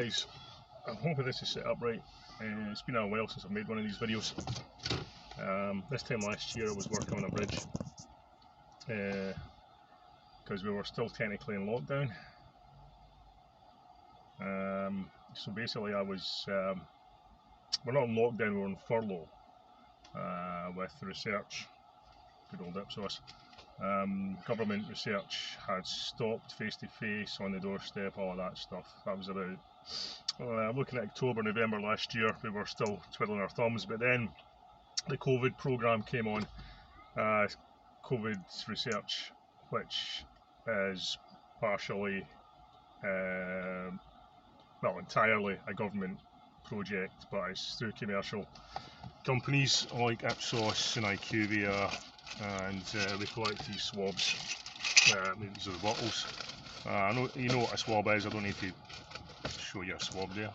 guys, I'm hoping this is set up right. It's been a while since I've made one of these videos. This time last year I was working on a bridge because we were still technically in lockdown. So basically I was, we're not in lockdown, we were on furlough with research, good old Ipsos. Government research had stopped face-to-face, on the doorstep, all of that stuff. That was about, looking at October, November last year. We were still twiddling our thumbs, but then the COVID programme came on, COVID research, which is partially, well, entirely a government project, but it's through commercial companies like Ipsos and IQVIA, and we collect these swabs. These are the bottles. I know you know what a swab is. I don't need to show you a swab there.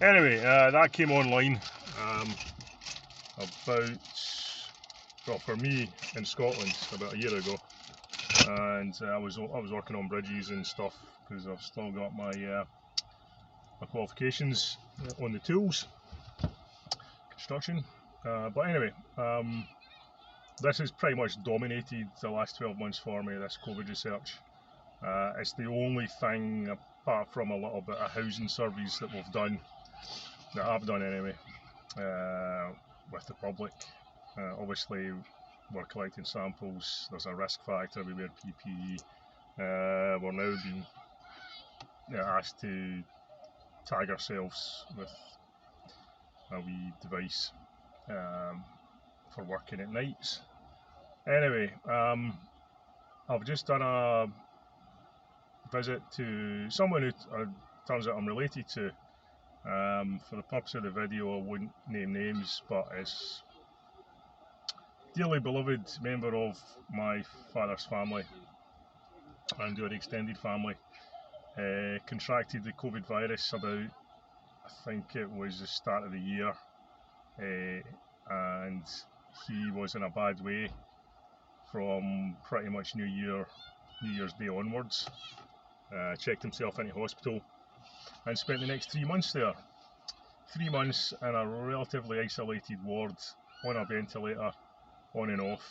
Anyway, that came online about, well, for me in Scotland about a year ago, and I was working on bridges and stuff because I've still got my my qualifications on the tools, construction. But anyway, this has pretty much dominated the last 12 months for me, this COVID research. It's the only thing, apart from a little bit of housing surveys that we've done, that I've done anyway, with the public. Obviously we're collecting samples, there's a risk factor, we wear PPE. We're now being asked to tag ourselves with a wee device for working at nights. Anyway, I've just done a visit to someone who turns out I'm related to. For the purpose of the video I wouldn't name names, but it's a dearly beloved member of my father's family and our extended family. Contracted the COVID virus about, I think it was the start of the year, and he was in a bad way from pretty much New Year's Day onwards. Checked himself into hospital and spent the next 3 months there. 3 months in a relatively isolated ward, on a ventilator, on and off.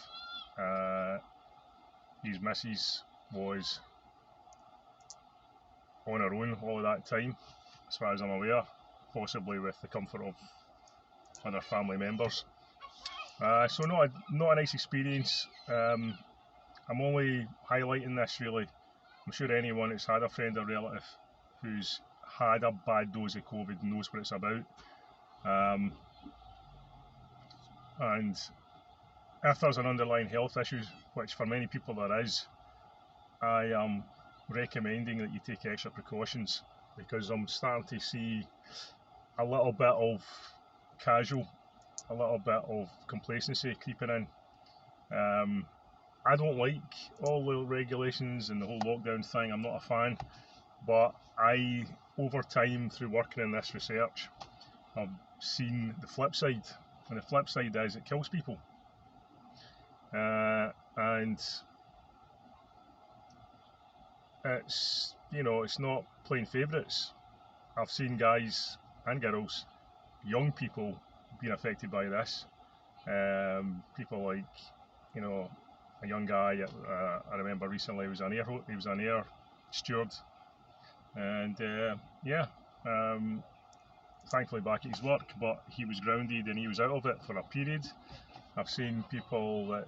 His missus was on her own all of that time, as far as I'm aware, possibly with the comfort of other family members. So not a nice experience. I'm only highlighting this really. I'm sure anyone that's had a friend or relative who's had a bad dose of COVID knows what it's about. And if there's an underlying health issue, which for many people there is, I am recommending that you take extra precautions, because I'm starting to see a little bit of a little bit of complacency creeping in. I don't like all the regulations and the whole lockdown thing, I'm not a fan, but over time, through working in this research, I've seen the flip side, and the flip side is it kills people. And it's, it's not playing favourites. I've seen guys and girls, young people, being affected by this. People like, a young guy I remember recently, he was an air steward, and thankfully back at his work, but he was grounded and he was out of it for a period. I've seen people that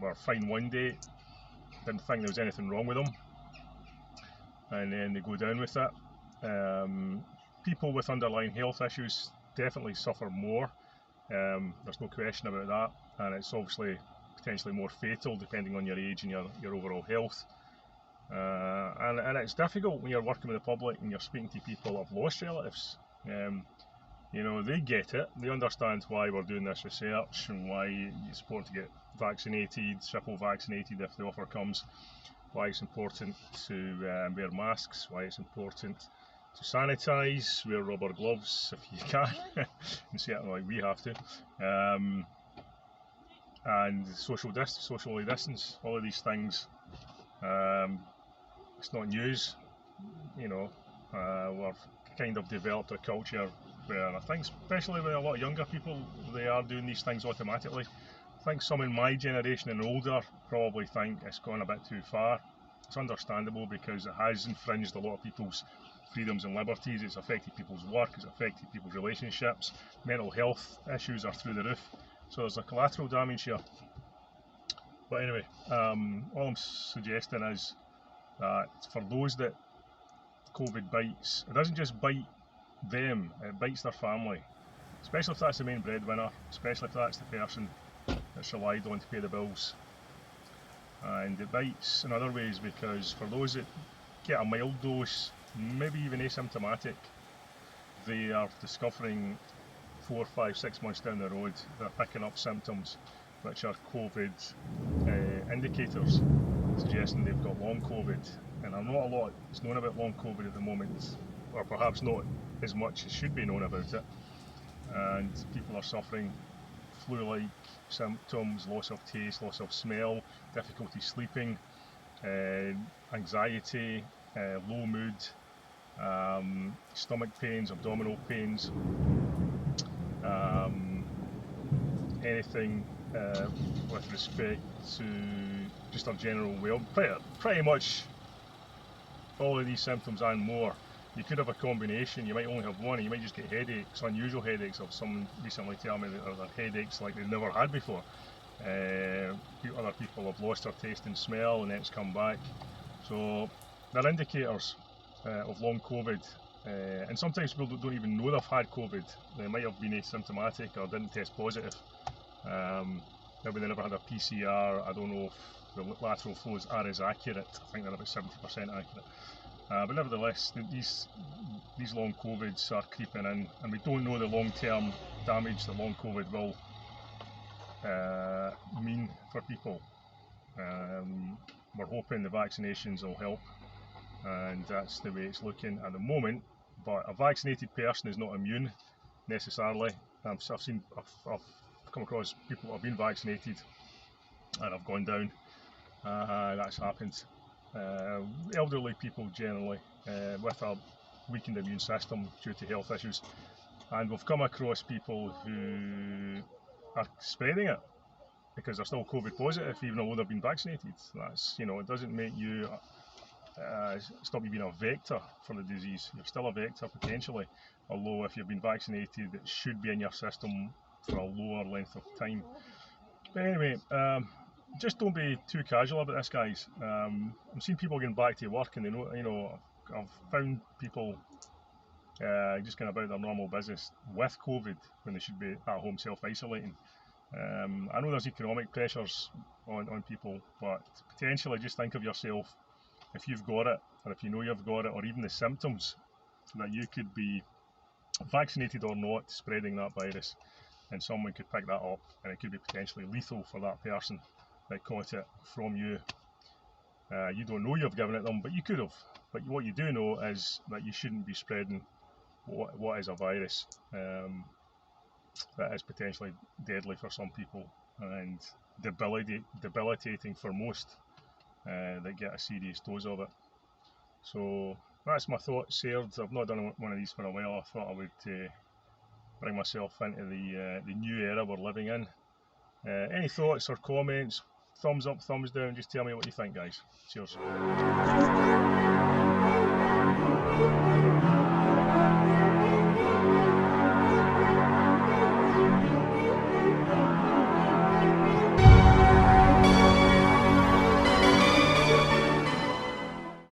were fine one day, didn't think there was anything wrong with them, and then they go down with it. People with underlying health issues definitely suffer more, there's no question about that, and it's obviously potentially more fatal depending on your age and your overall health. And it's difficult when you're working with the public and you're speaking to people that have lost relatives. They get it, they understand why we're doing this research and why it's important to get vaccinated, triple vaccinated if the offer comes, why it's important to wear masks, why it's important to sanitise, wear rubber gloves if you can, and certainly like we have to, and socially distance, all of these things. It's not news, we're kind of developed a culture where I think, especially with a lot of younger people, they are doing these things automatically. I think some in my generation and older probably think it's gone a bit too far. It's understandable because it has infringed a lot of people's freedoms and liberties. It's affected people's work, it's affected people's relationships, mental health issues are through the roof. So there's a collateral damage here. But anyway, all I'm suggesting is that for those that COVID bites, it doesn't just bite them, it bites their family. Especially if that's the main breadwinner, especially if that's the person that's relied on to pay the bills. And it bites in other ways because for those that get a mild dose, maybe even asymptomatic, they are discovering 4, 5, 6 months down the road they're picking up symptoms which are COVID indicators, suggesting they've got long COVID. And not a lot is known about long COVID at the moment, or perhaps not as much as should be known about it. And people are suffering flu-like symptoms, loss of taste, loss of smell, difficulty sleeping, anxiety, low mood, stomach pains, abdominal pains, anything with respect to just our general pretty much all of these symptoms and more. You could have a combination, you might only have one, you might just get headaches, unusual headaches. Of someone recently tell me that they're headaches like they've never had before. Other people have lost their taste and smell and then it's come back. So they're indicators of long COVID. And sometimes people don't even know they've had COVID. They might have been asymptomatic or didn't test positive. Maybe they never had a PCR. I don't know if the lateral flows are as accurate. I think they're about 70% accurate. But nevertheless, these long COVIDs are creeping in, and we don't know the long-term damage that long COVID will mean for people. We're hoping the vaccinations will help, and that's the way it's looking at the moment. But a vaccinated person is not immune necessarily. I've come across people that have been vaccinated and have gone down. That's happened. Elderly people generally with a weakened immune system due to health issues, and we've come across people who are spreading it because they're still COVID positive even though they've been vaccinated. That's, it doesn't make you stop you being a vector for the disease. You're still a vector potentially, although if you've been vaccinated it should be in your system for a lower length of time. But anyway, just don't be too casual about this, guys. I'm seeing people getting back to work, and I've found people just going about their normal business with COVID when they should be at home self-isolating. I know there's economic pressures on people, but potentially just think of yourself if you've got it, or if you know you've got it, or even the symptoms, that you could be vaccinated or not spreading that virus, and someone could pick that up, and it could be potentially lethal for that person that caught it from you. You don't know you've given it them, but you could have. But what you do know is that you shouldn't be spreading what is a virus that is potentially deadly for some people and debilitating for most that get a serious dose of it. So that's my thoughts shared. I've not done one of these for a while. I thought I would bring myself into the new era we're living in. Any thoughts or comments? Thumbs up, thumbs down, just tell me what you think, guys. Cheers.